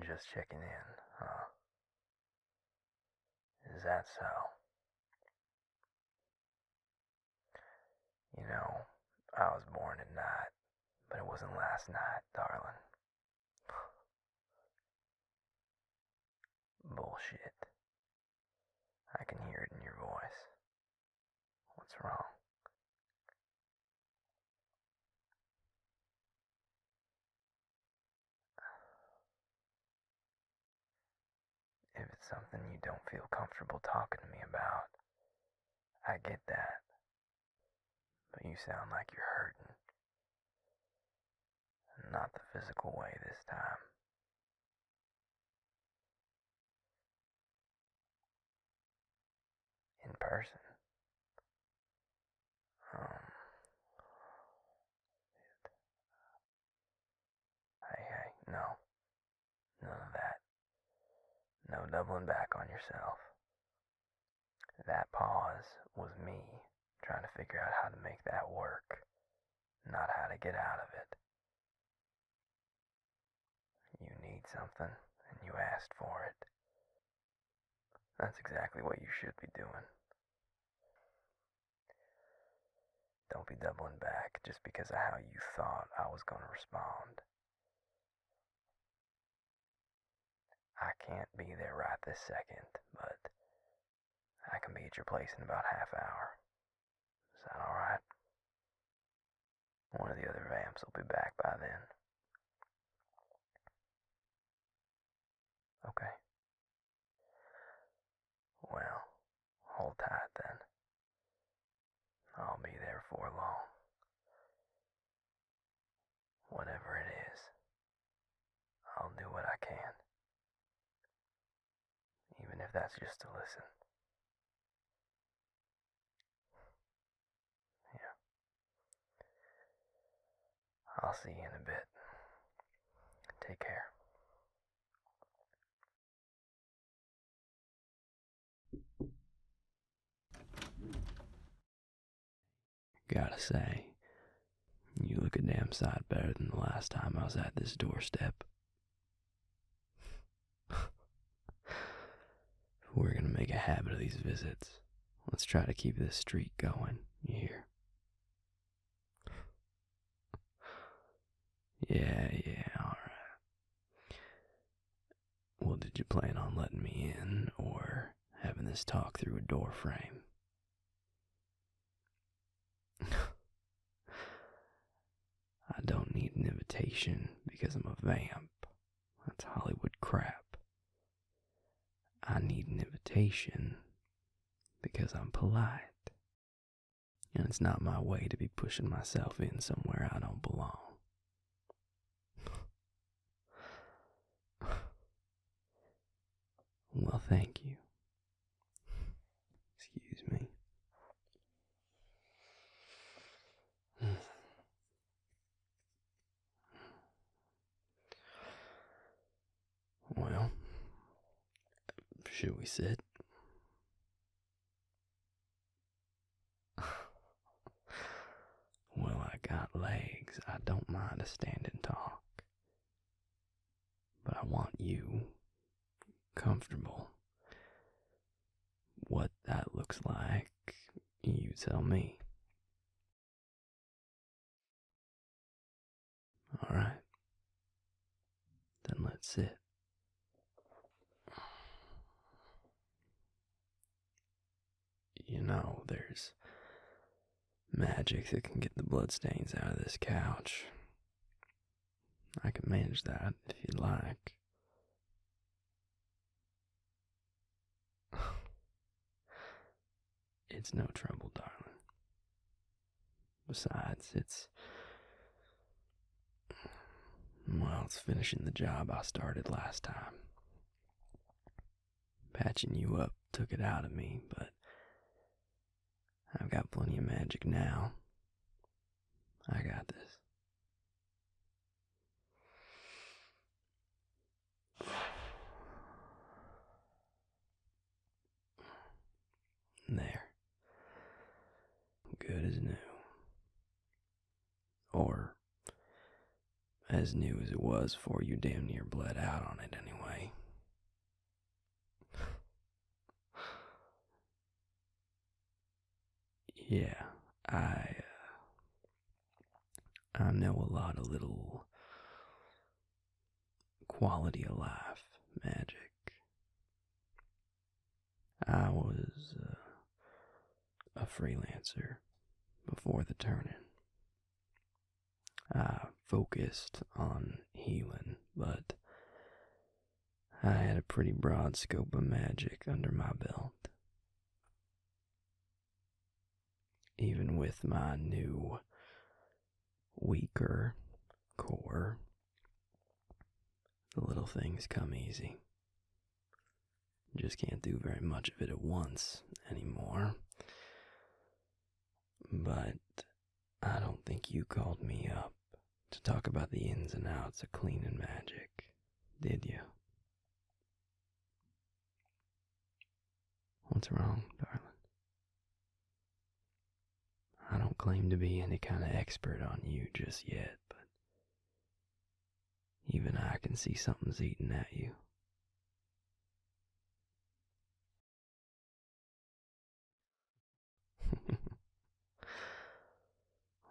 Just checking in, huh? Is that so? You know, I was born at night, but it wasn't last night, darling. Bullshit. I can hear it in your voice. What's wrong? If it's something you don't feel comfortable talking to me about, I get that. But you sound like you're hurting. Not the physical way this time. In person. Um, hey, no. None of that. No doubling back on yourself. That pause was me trying to figure out how to make that work, not how to get out of it. You need something, and you asked for it. That's exactly what you should be doing. Don't be doubling back just because of how you thought I was going to respond. I can't be there right this second, but I can be at your place in about half hour. Is that alright? One of the other vamps will be back by then. Okay. Well, hold tight then. I'll be there before long. Whatever it is, I'll do what I can. Even if that's just to listen. Yeah. I'll see you in a bit. Take care. Gotta say, you look a damn sight better than the last time I was at this doorstep. If we're gonna make a habit of these visits, let's try to keep this streak going, you hear? Yeah, alright. Well, did you plan on letting me in, or having this talk through a door frame? I don't need an invitation because I'm a vamp. That's Hollywood crap. I need an invitation because I'm polite. And it's not my way to be pushing myself in somewhere I don't belong. Well, thank you. Excuse me. Well, should we sit? Well, I got legs. I don't mind a standing talk. But I want you comfortable. What that looks like, you tell me. Alright. Then let's sit. You know, there's magic that can get the bloodstains out of this couch. I can manage that if you'd like. It's no trouble, darling. Besides, it's finishing the job I started last time. Patching you up took it out of me, but I've got plenty of magic now. I got this. There. Good as new. Or As new as it was before you damn near bled out on it anyway. Yeah, I know a lot of little quality of life magic. I was a freelancer before the turn-in. I focused on healing, but I had a pretty broad scope of magic under my belt. Even with my new, weaker core, the little things come easy. Just can't do very much of it at once anymore. But I don't think you called me up to talk about the ins and outs of cleaning magic, did you? What's wrong, darling? I don't claim to be any kind of expert on you just yet, but even I can see something's eating at you.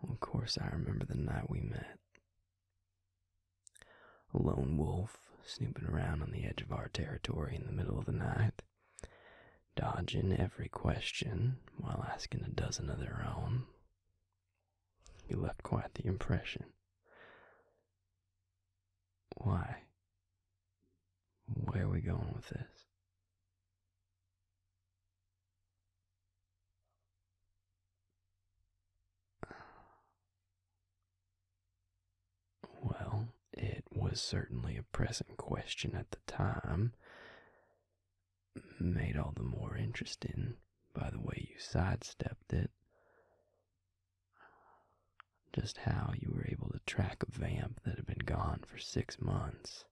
Of course, I remember the night we met. A lone wolf snooping around on the edge of our territory in the middle of the night, dodging every question while asking a dozen of their own. You left quite the impression. Why? Where are we going with this? Well, it was certainly a pressing question at the time. Made all the more interesting by the way you sidestepped it. Just how you were able to track a vamp that had been gone for 6 months.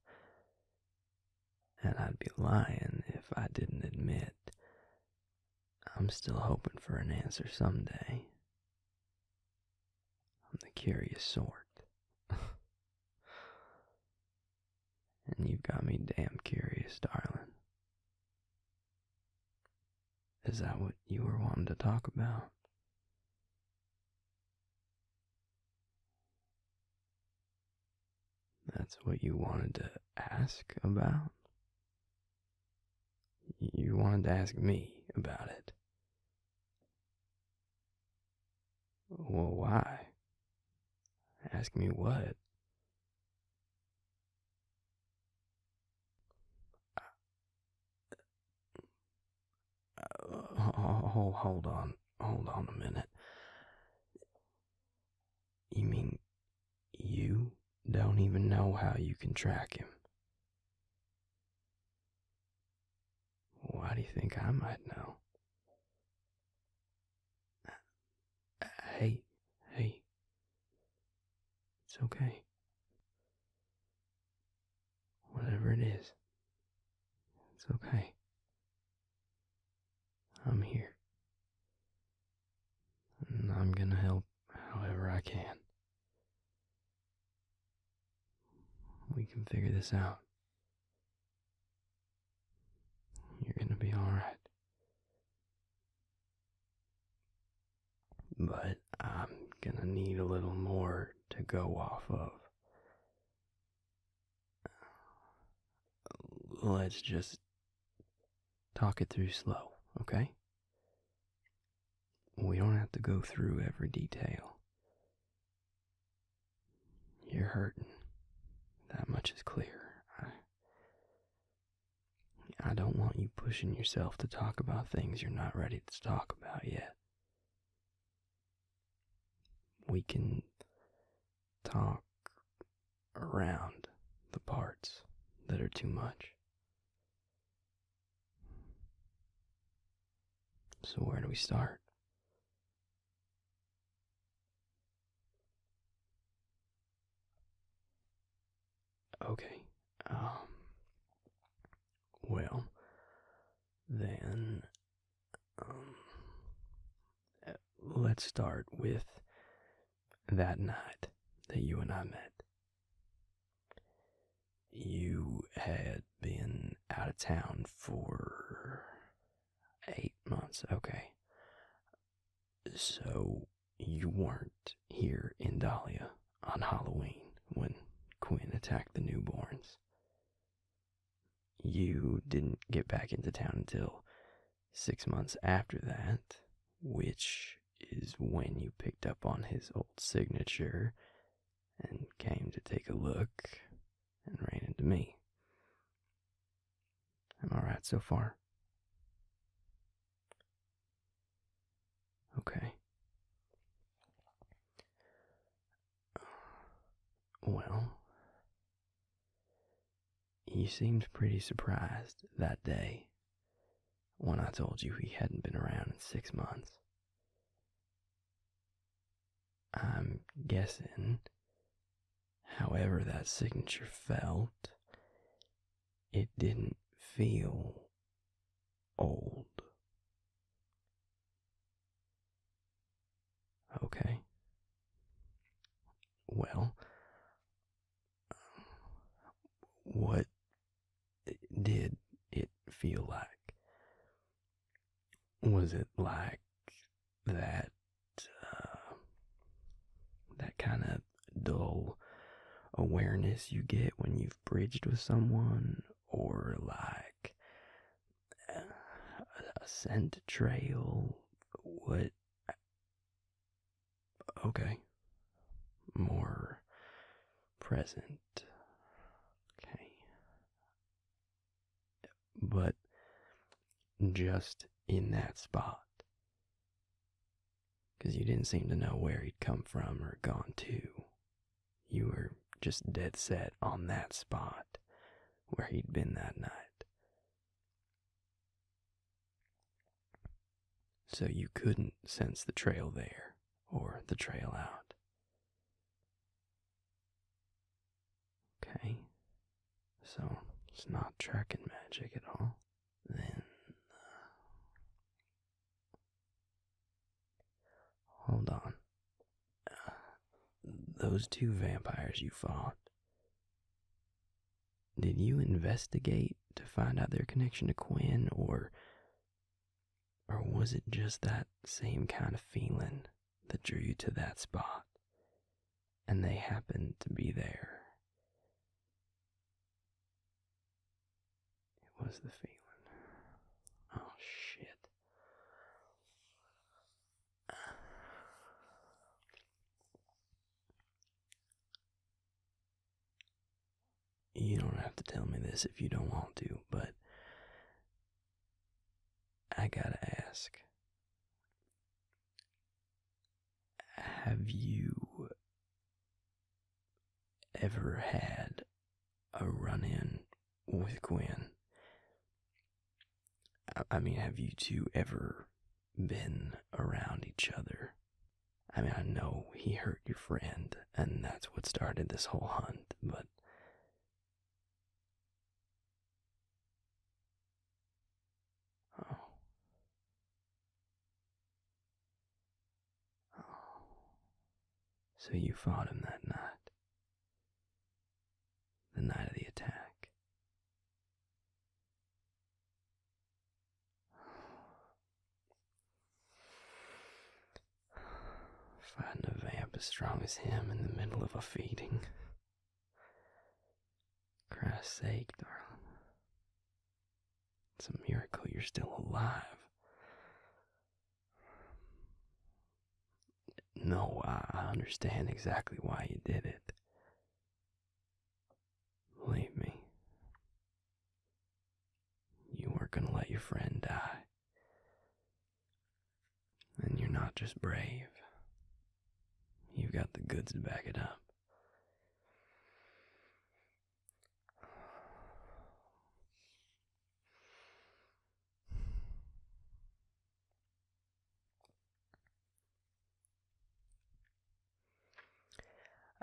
And I'd be lying if I didn't admit I'm still hoping for an answer someday. I'm the curious sort. And you've got me damn curious, darling. Is that what you were wanting to talk about? That's what you wanted to ask about? You wanted to ask me about it? Well, why? Ask me what? Hold on a minute. You mean you don't even know how you can track him? Why do you think I might know? Hey, it's okay. Whatever it is, it's okay. I'm here. And I'm gonna help however I can. We can figure this out. You're gonna be alright. But I'm gonna need a little more to go off of. Let's just talk it through slow, okay? We don't have to go through every detail. You're hurting. That much is clear. I don't want you pushing yourself to talk about things you're not ready to talk about yet. We can talk around the parts that are too much. So where do we start? Okay, well, then, let's start with that night that you and I met. You had been out of town for 8 months. Okay. So you weren't here in Dahlia on Halloween when Quinn attacked the newborns. You didn't get back into town until 6 months after that, which is when you picked up on his old signature and came to take a look and ran into me. Am I right so far? Okay. Well, you seemed pretty surprised that day when I told you he hadn't been around in 6 months. I'm guessing, however that signature felt, it didn't feel old. Okay. Well, what did it feel like? Was it like that, that kind of dull awareness you get when you've bridged with someone, or like a scent trail? What? Okay. More present. Okay. But just in that spot. Because you didn't seem to know where he'd come from or gone to. You were just dead set on that spot where he'd been that night. So you couldn't sense the trail there or the trail out. Okay. So it's not tracking magic at all. Then hold on. Those two vampires you fought, did you investigate to find out their connection to Quinn, or was it just that same kind of feeling that drew you to that spot, and they happened to be there? It was the feeling. Oh, shit. You don't have to tell me this if you don't want to, but I gotta ask. Have you ever had a run-in with Quinn? I mean, have you two ever been around each other? I mean, I know he hurt your friend, and that's what started this whole hunt, but... Oh. So you fought him that night? The night of the attack? Fighting a vamp as strong as him in the middle of a feeding. Christ's sake, darling. It's a miracle you're still alive. No, I understand exactly why you did it. Believe me. You weren't gonna let your friend die. And you're not just brave. You've got the goods to back it up.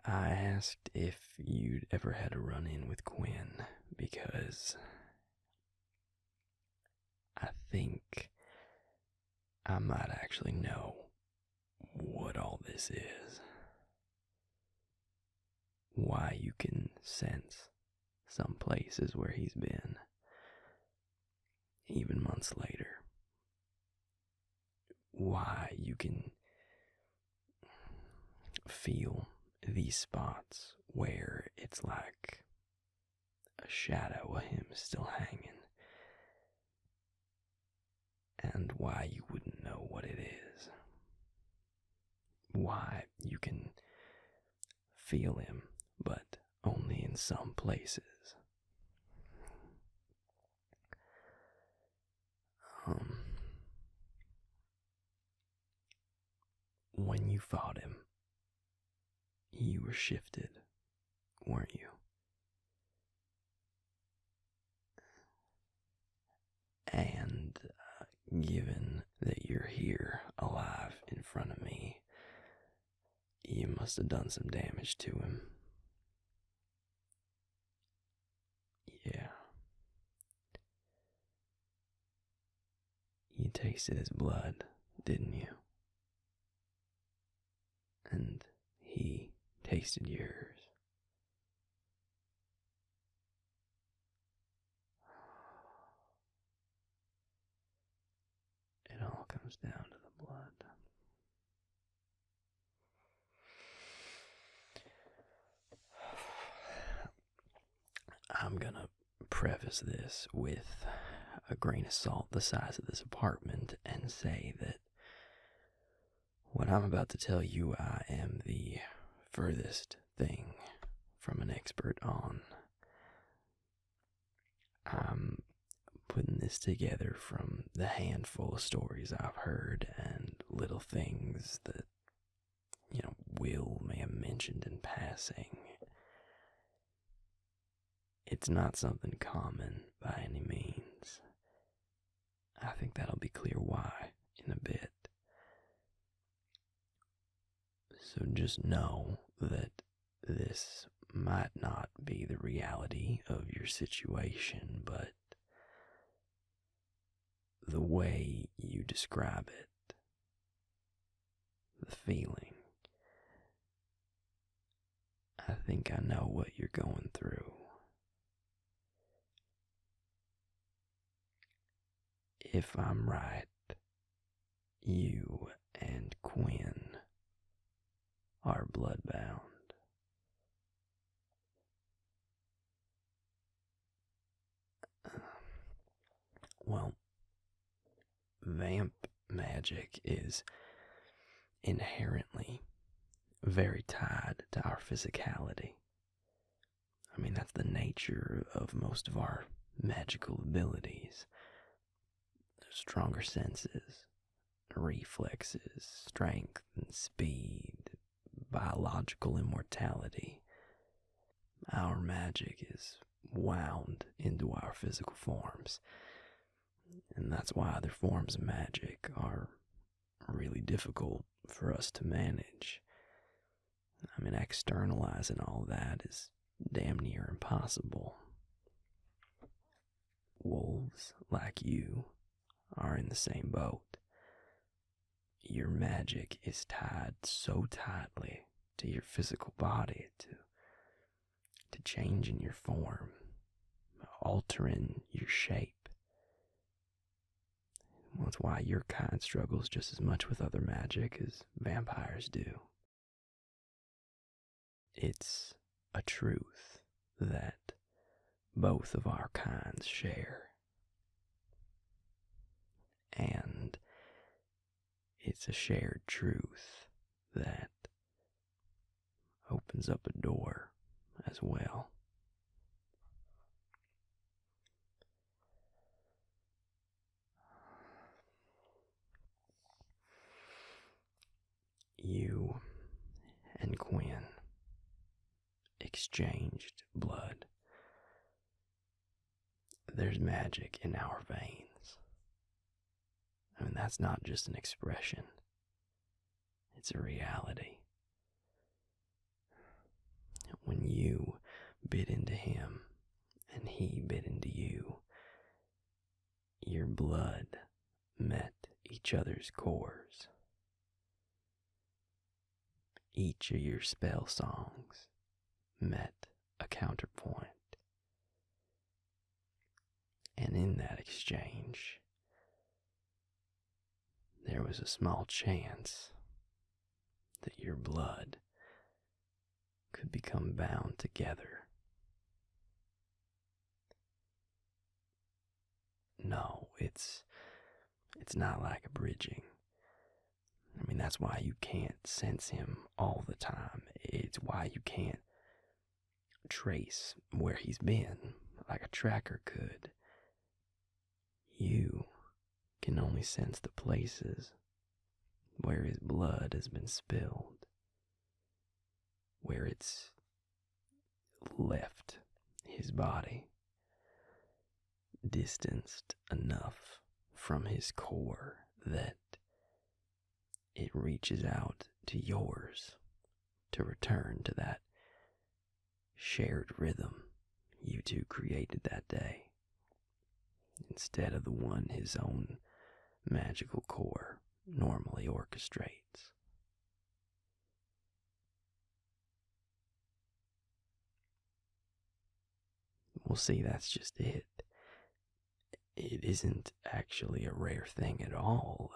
I asked if you'd ever had a run-in with Quinn because I think I might actually know what all this is. Why you can sense some places where he's been, even months later. Why you can feel these spots where it's like a shadow of him still hanging, and why you wouldn't know what it is. Why you can feel him, but only in some places. When you fought him, you were shifted, weren't you? And given that you're here alive in front of me, you must have done some damage to him. Yeah. You tasted his blood, didn't you? And he tasted yours. It all comes down to the blood. I'm gonna preface this with a grain of salt the size of this apartment and say that what I'm about to tell you I am the furthest thing from an expert on. I'm putting this together from the handful of stories I've heard and little things that, Will may have mentioned in passing. It's not something common by any means. I think that'll be clear why in a bit. So just know that this might not be the reality of your situation, but the way you describe it, the feeling, I think I know what you're going through. If I'm right, you and Quinn are bloodbound. Well, vamp magic is inherently very tied to our physicality. I mean, that's the nature of most of our magical abilities. Stronger senses, reflexes, strength and speed, biological immortality. Our magic is wound into our physical forms, and that's why other forms of magic are really difficult for us to manage. I mean, externalizing all that is damn near impossible. Wolves like you are in the same boat. Your magic is tied so tightly to your physical body, to changing your form, altering your shape. Well, that's why your kind struggles just as much with other magic as vampires do. It's a truth that both of our kinds share. And it's a shared truth that opens up a door as well. You and Quinn exchanged blood. There's magic in our veins. I mean, that's not just an expression. It's a reality. When you bit into him and he bit into you, your blood met each other's cores. Each of your spell songs met a counterpoint. And in that exchange, there was a small chance that your blood could become bound together. No, it's not like a bridging. I mean, that's why you can't sense him all the time. It's why you can't trace where he's been like a tracker could. You can only sense the places where his blood has been spilled, where it's left his body, distanced enough from his core that it reaches out to yours to return to that shared rhythm you two created that day, instead of the one his own magical core normally orchestrates. Well, see, that's just it. It isn't actually a rare thing at all.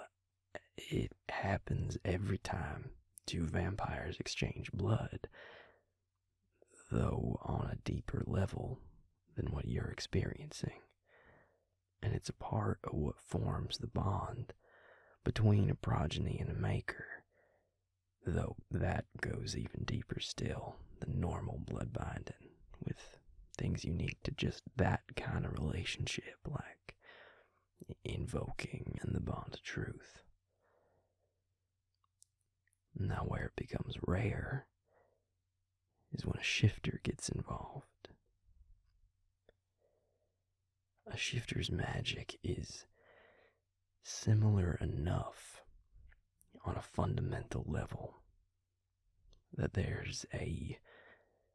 It happens every time two vampires exchange blood, though on a deeper level than what you're experiencing. And it's a part of what forms the bond between a progeny and a maker, though that goes even deeper still than normal blood binding, with things unique to just that kind of relationship, like invoking and the bond of truth. Now, where it becomes rare is when a shifter gets involved. A shifter's magic is similar enough on a fundamental level that there's a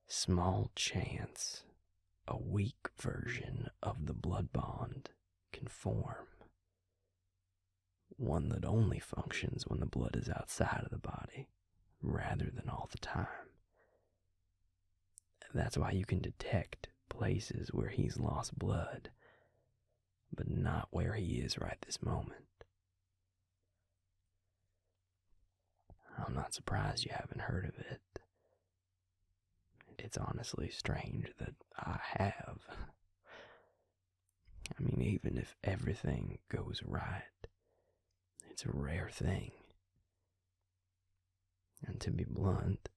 small chance a weak version of the blood bond can form. One that only functions when the blood is outside of the body, rather than all the time. That's why you can detect places where he's lost blood, but not where he is right this moment. I'm not surprised you haven't heard of it. It's honestly strange that I have. I mean, even if everything goes right, it's a rare thing. And to be blunt,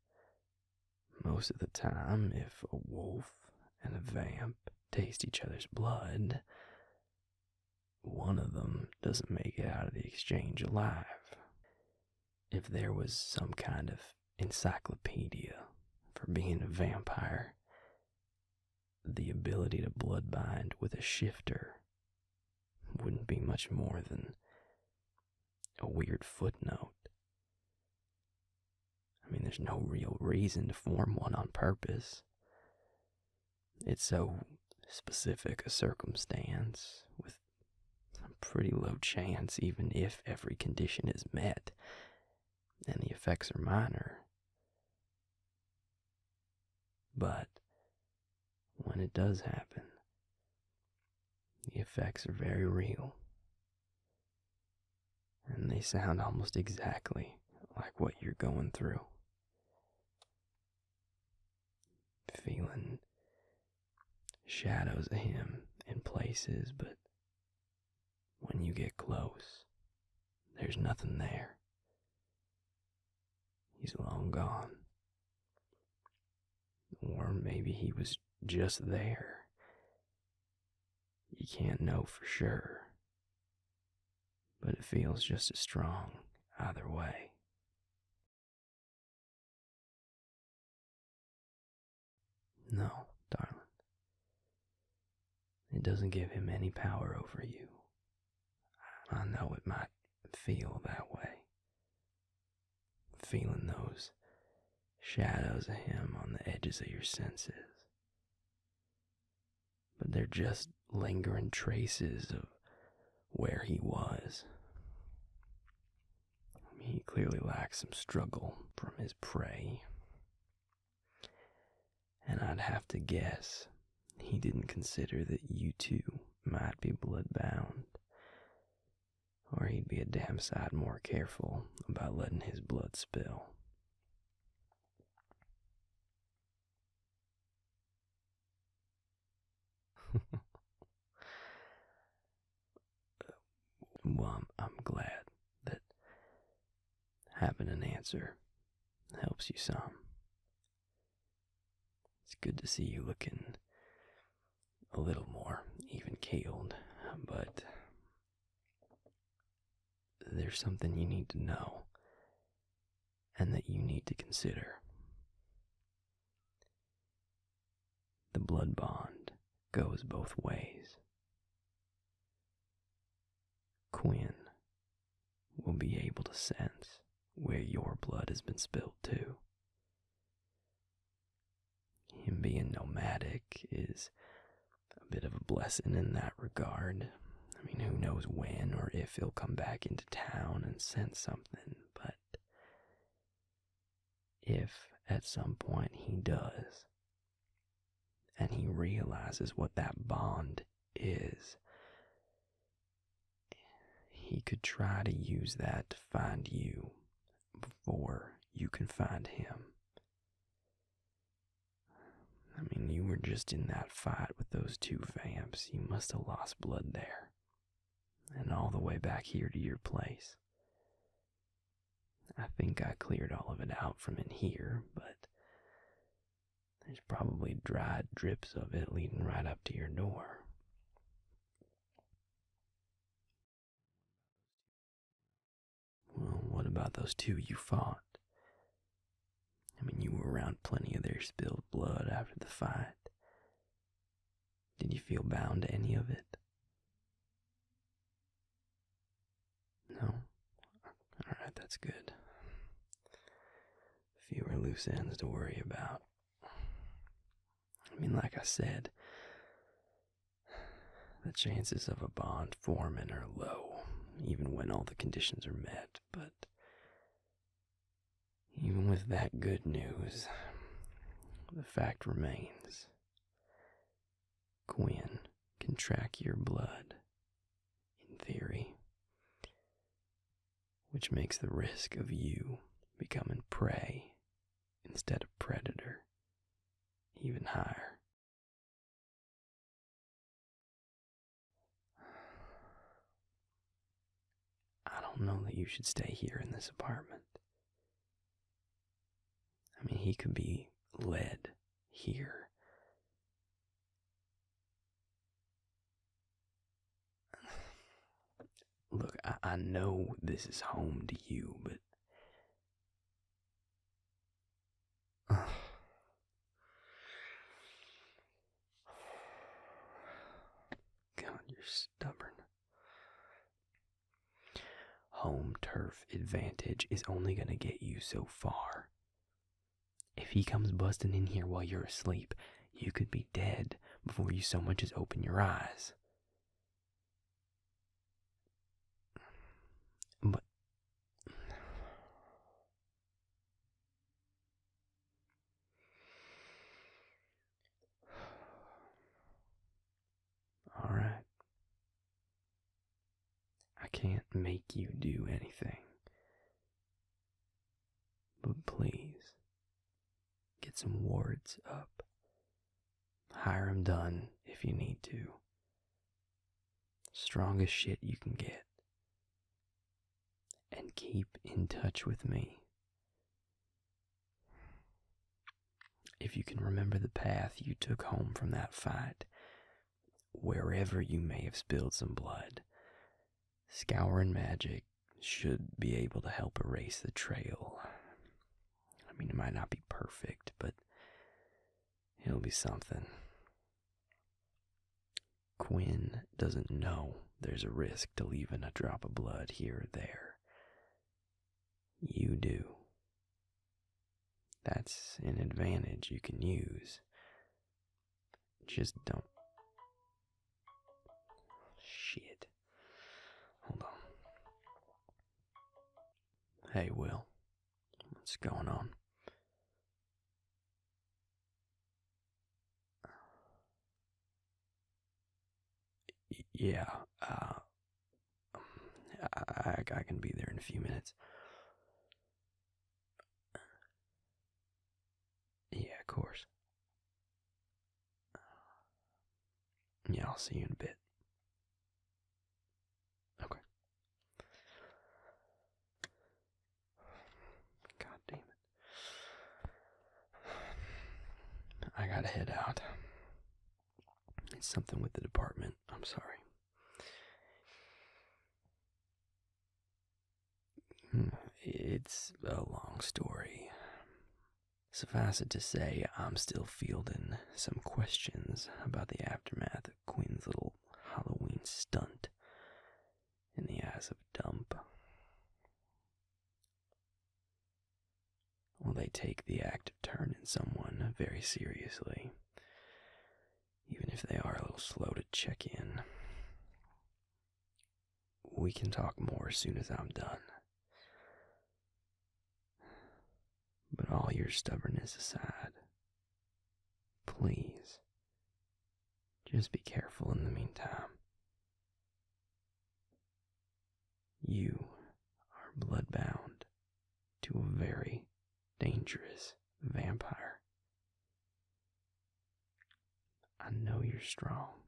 most of the time, if a wolf and a vamp taste each other's blood, one of them doesn't make it out of the exchange alive. If there was some kind of encyclopedia for being a vampire, the ability to blood bind with a shifter wouldn't be much more than a weird footnote. I mean, there's no real reason to form one on purpose. It's so specific a circumstance with a pretty low chance, even if every condition is met and the effects are minor. But when it does happen, the effects are very real. And they sound almost exactly like what you're going through. Feeling shadows of him in places, but when you get close, there's nothing there. He's long gone. Or maybe he was just there. You can't know for sure, but it feels just as strong either way. No, darling. It doesn't give him any power over you. I know it might feel that way. Feeling those shadows of him on the edges of your senses. But they're just lingering traces of where he was. I mean, he clearly lacks some struggle from his prey. And I'd have to guess he didn't consider that you two might be blood-bound, or he'd be a damn sight more careful about letting his blood spill. Well, I'm glad that having an answer helps you some. It's good to see you looking a little more even-keeled, but there's something you need to know and that you need to consider. The blood bond goes both ways. Quinn will be able to sense where your blood has been spilled to. Him being nomadic is a bit of a blessing in that regard. I mean, who knows when or if he'll come back into town and sense something, but if at some point he does, and he realizes what that bond is, he could try to use that to find you before you can find him. I mean, you were just in that fight with those two vamps. You must have lost blood there. And all the way back here to your place. I think I cleared all of it out from in here, but there's probably dried drips of it leading right up to your door. Well, what about those two you fought? I mean, you were around plenty of their spilled blood after the fight. Did you feel bound to any of it? No? Alright, that's good. Fewer loose ends to worry about. I mean, like I said, the chances of a bond forming are low, even when all the conditions are met, but even with that good news, the fact remains. Quinn can track your blood, in theory, which makes the risk of you becoming prey instead of predator even higher. I don't know that you should stay here in this apartment. I mean, he could be led here. Look, I know this is home to you, but God, you're stubborn. Home turf advantage is only gonna get you so far. If he comes busting in here while you're asleep, you could be dead before you so much as open your eyes. But all right. I can't make you do anything. But please, get some wards up. Hire 'em done if you need to. Strongest shit you can get. And keep in touch with me. If you can remember the path you took home from that fight, wherever you may have spilled some blood, scouring magic should be able to help erase the trail. I mean, it might not be perfect, but it'll be something. Quinn doesn't know there's a risk to leaving a drop of blood here or there. You do. That's an advantage you can use. Just don't. Shit. Hold on. Hey, Will. What's going on? Yeah, I can be there in a few minutes. Yeah, of course. Yeah, I'll see you in a bit. Okay. God damn it. I gotta head out. It's something with the department. I'm sorry. It's a long story. Suffice it to say, I'm still fielding some questions about the aftermath of Quinn's little Halloween stunt in the eyes of Dump. Well, they take the act of turning someone very seriously, even if they are a little slow to check in. We can talk more as soon as I'm done. But all your stubbornness aside, please, just be careful in the meantime. You are bloodbound to a very dangerous vampire. I know you're strong.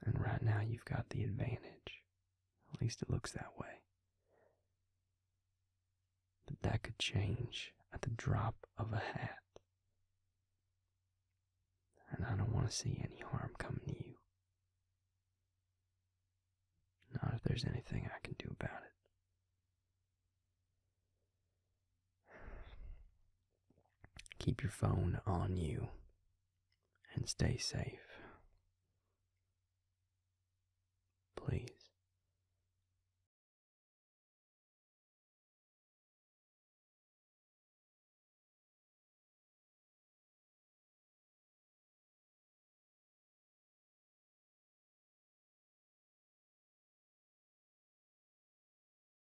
And right now you've got the advantage. At least it looks that way. But that could change at the drop of a hat. And I don't want to see any harm coming to you. Not if there's anything I can do about it. Keep your phone on you and stay safe.